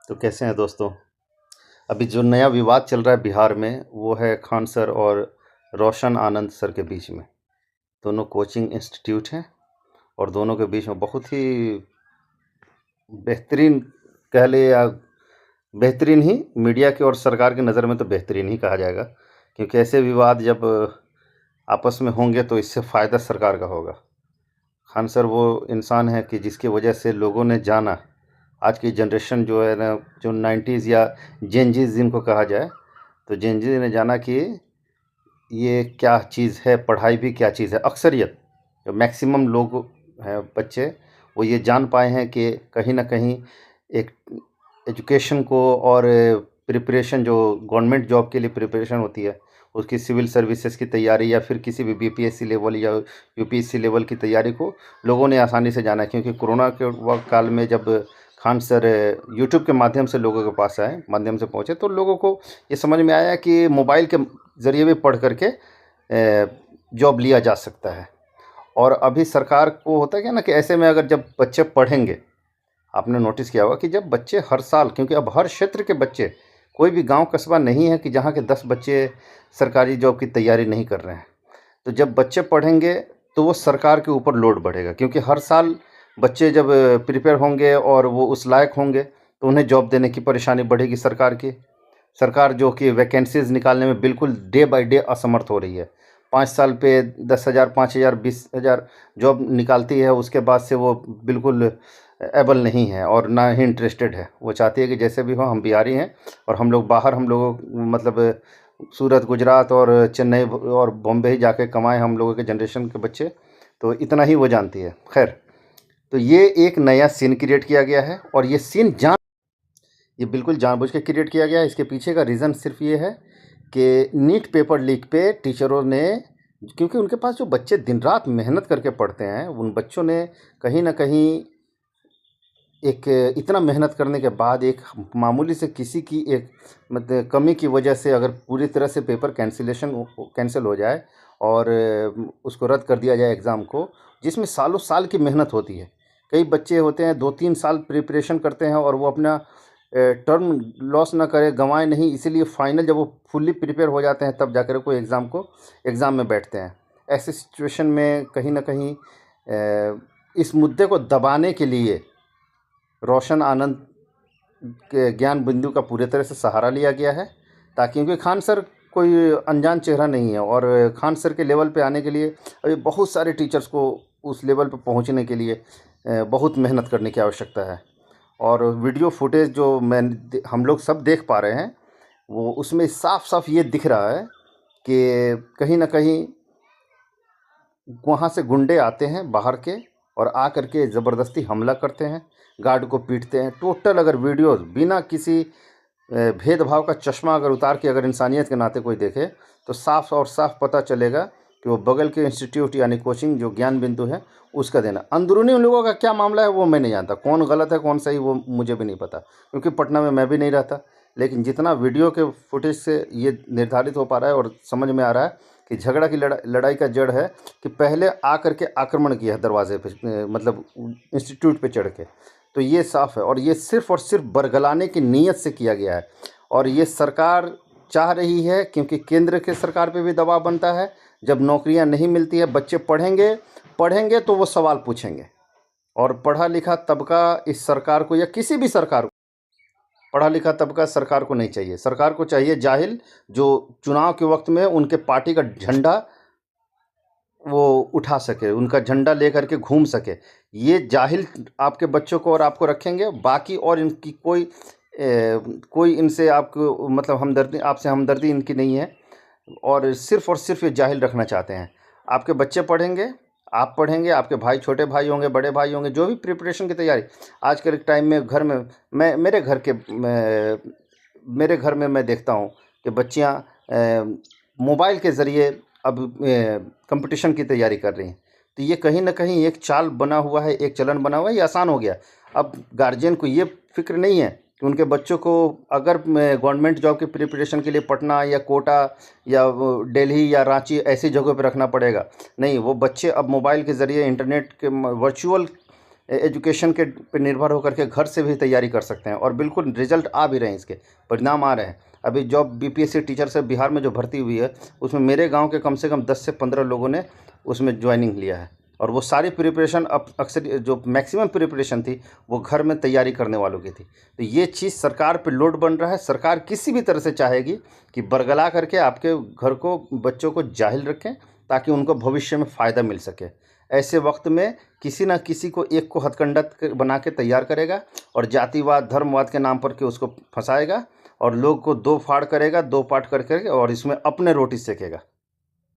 तो कैसे हैं दोस्तों। अभी जो नया विवाद चल रहा है बिहार में वो है खान सर और रोशन आनंद सर के बीच में। दोनों कोचिंग इंस्टीट्यूट हैं और दोनों के बीच में बहुत ही बेहतरीन कह ले या बेहतरीन ही मीडिया की और सरकार की नज़र में तो बेहतरीन ही कहा जाएगा, क्योंकि ऐसे विवाद जब आपस में होंगे तो इससे फ़ायदा सरकार का होगा। खान सर वो इंसान है कि जिसकी वजह से लोगों ने जाना, आज की जनरेशन जो है ना, जो 90s या जेनजीज जिनको कहा जाए, तो जेनजी ने जाना कि ये क्या चीज़ है, पढ़ाई भी क्या चीज़ है। अक्सरियत जो मैक्सिमम लोग हैं बच्चे, वो ये जान पाए हैं कि कहीं ना कहीं एक एजुकेशन को और प्रिपरेशन जो गवर्नमेंट जॉब के लिए प्रिपरेशन होती है, उसकी सिविल सर्विसेज की तैयारी या फिर किसी भी बीपीएससी लेवल या यूपीएससी लेवल की तैयारी को लोगों ने आसानी से जाना है। क्योंकि कोरोना के वक्त काल में जब खान सर यूट्यूब के माध्यम से लोगों के पास आए, माध्यम से पहुँचे, तो लोगों को ये समझ में आया कि मोबाइल के ज़रिए भी पढ़ करके जॉब लिया जा सकता है। और अभी सरकार को होता है क्या ना कि ऐसे में अगर जब बच्चे पढ़ेंगे, आपने नोटिस किया होगा कि जब बच्चे हर साल, क्योंकि अब हर क्षेत्र के बच्चे, कोई भी गांव कस्बा नहीं है कि जहां के 10 बच्चे सरकारी जॉब की तैयारी नहीं कर रहे हैं। तो जब बच्चे पढ़ेंगे तो वो सरकार के ऊपर लोड बढ़ेगा, क्योंकि हर साल बच्चे जब प्रिपेयर होंगे और वो उस लायक होंगे तो उन्हें जॉब देने की परेशानी बढ़ेगी सरकार की। सरकार जो कि वैकेंसीज निकालने में बिल्कुल डे बाय डे असमर्थ हो रही है। 5 साल पे 10,000, 5,000, 20,000 जॉब निकालती है, उसके बाद से वो बिल्कुल एबल नहीं है और ना ही इंटरेस्टेड है। वो चाहती है कि जैसे भी हो, हम बिहारी हैं और हम लोग बाहर, हम लोगों मतलब सूरत, गुजरात और चेन्नई और बॉम्बे ही जाके कमाएं, हम लोगों के जनरेशन के बच्चे। तो इतना ही वो जानती है। खैर, तो ये एक नया सीन क्रिएट किया गया है और ये बिल्कुल जानबूझ के क्रिएट किया गया है। इसके पीछे का रीज़न सिर्फ ये है कि नीट पेपर लीक पे टीचरों ने, क्योंकि उनके पास जो बच्चे दिन रात मेहनत करके पढ़ते हैं, उन बच्चों ने कहीं ना कहीं एक इतना मेहनत करने के बाद एक मामूली से किसी की एक मतलब कमी की वजह से अगर पूरी तरह से पेपर कैंसिल हो जाए और उसको रद्द कर दिया जाए एग्ज़ाम को, जिसमें सालों साल की मेहनत होती है। कई बच्चे होते हैं 2-3 साल प्रिपरेशन करते हैं और वो अपना टर्म लॉस ना करे, गंवाए नहीं, इसीलिए फाइनल जब वो फुल्ली प्रिपेयर हो जाते हैं तब जाकर कोई एग्ज़ाम में बैठते हैं। ऐसे सिचुएशन में कहीं ना कहीं इस मुद्दे को दबाने के लिए रोशन आनंद के ज्ञान बिंदु का पूरे तरह से सहारा लिया गया है, ताकि, क्योंकि खान सर कोई अनजान चेहरा नहीं है और खान सर के लेवल पे आने के लिए अभी बहुत सारे टीचर्स को उस लेवल पे पहुंचने के लिए बहुत मेहनत करने की आवश्यकता है। और वीडियो फुटेज जो हम लोग सब देख पा रहे हैं, वो उसमें साफ साफ ये दिख रहा है कि कहीं ना कहीं वहाँ से गुंडे आते हैं बाहर के और आ करके ज़बरदस्ती हमला करते हैं, गार्ड को पीटते हैं। टोटल अगर वीडियोस बिना किसी भेदभाव का चश्मा अगर उतार के अगर इंसानियत के नाते कोई देखे तो साफ और साफ पता चलेगा कि वो बगल के इंस्टीट्यूट यानी कोचिंग जो ज्ञान बिंदु है उसका देना। अंदरूनी उन लोगों का क्या मामला है वो मैं नहीं जानता, कौन गलत है कौन सही वो मुझे भी नहीं पता, क्योंकि पटना में मैं भी नहीं रहता। लेकिन जितना वीडियो के फुटेज से ये निर्धारित हो पा रहा है और समझ में आ रहा है कि झगड़ा की लड़ाई का जड़ है कि पहले आ करके आक्रमण किया है दरवाजे पे, मतलब इंस्टीट्यूट पे चढ़ के। तो ये साफ है और ये सिर्फ और सिर्फ बरगलाने की नीयत से किया गया है। और ये सरकार चाह रही है, क्योंकि केंद्र के सरकार पे भी दबाव बनता है। जब नौकरियां नहीं मिलती है, बच्चे पढ़ेंगे तो वो सवाल पूछेंगे। और पढ़ा लिखा तबका इस सरकार को या किसी भी सरकार को, पढ़ा लिखा तबका सरकार को नहीं चाहिए। सरकार को चाहिए जाहिल, जो चुनाव के वक्त में उनके पार्टी का झंडा वो उठा सके, उनका झंडा लेकर के घूम सके। ये जाहिल आपके बच्चों को और आपको रखेंगे, बाकी और इनकी कोई इनसे आपको मतलब आपसे हमदर्दी इनकी नहीं है। और सिर्फ ये जाहिल रखना चाहते हैं। आपके बच्चे पढ़ेंगे, आप पढ़ेंगे, आपके भाई, छोटे भाई होंगे, बड़े भाई होंगे, जो भी प्रिपरेशन की तैयारी आज के टाइम में घर में, मेरे घर में मैं देखता हूँ कि बच्चियाँ मोबाइल के ज़रिए अब कंपटीशन की तैयारी कर रही हैं। तो ये कहीं ना कहीं एक चाल बना हुआ है, एक चलन बना हुआ है, ये आसान हो गया। अब गार्जियन को ये फिक्र नहीं है कि उनके बच्चों को अगर गवर्नमेंट जॉब की प्रिपरेशन के लिए पटना या कोटा या दिल्ली या रांची ऐसी जगहों पर रखना पड़ेगा। नहीं, वो बच्चे अब मोबाइल के ज़रिए, इंटरनेट के वर्चुअल एजुकेशन के पे निर्भर होकर के घर से भी तैयारी कर सकते हैं और बिल्कुल रिजल्ट आ भी रहे हैं, इसके परिणाम आ रहे हैं। अभी जॉब बीपीएससी टीचर से बिहार में जो भर्ती हुई है उसमें मेरे गांव के कम से कम 10 से 15 लोगों ने उसमें ज्वाइनिंग लिया है और वो सारी प्रिपरेशन अब अक्सर जो मैक्सिमम प्रिपरेशन थी वो घर में तैयारी करने वालों की थी। तो ये चीज़ सरकार पे लोड बन रहा है। सरकार किसी भी तरह से चाहेगी कि बरगला करके आपके घर को, बच्चों को जाहिल रखें ताकि उनको भविष्य में फ़ायदा मिल सके। ऐसे वक्त में किसी ना किसी को एक को हथकंडा बना के तैयार करेगा और जातिवाद धर्मवाद के नाम पर के उसको फंसाएगा और लोग को दो फाड़ करेगा, दो पाट करके और इसमें अपने रोटी सेकेगा।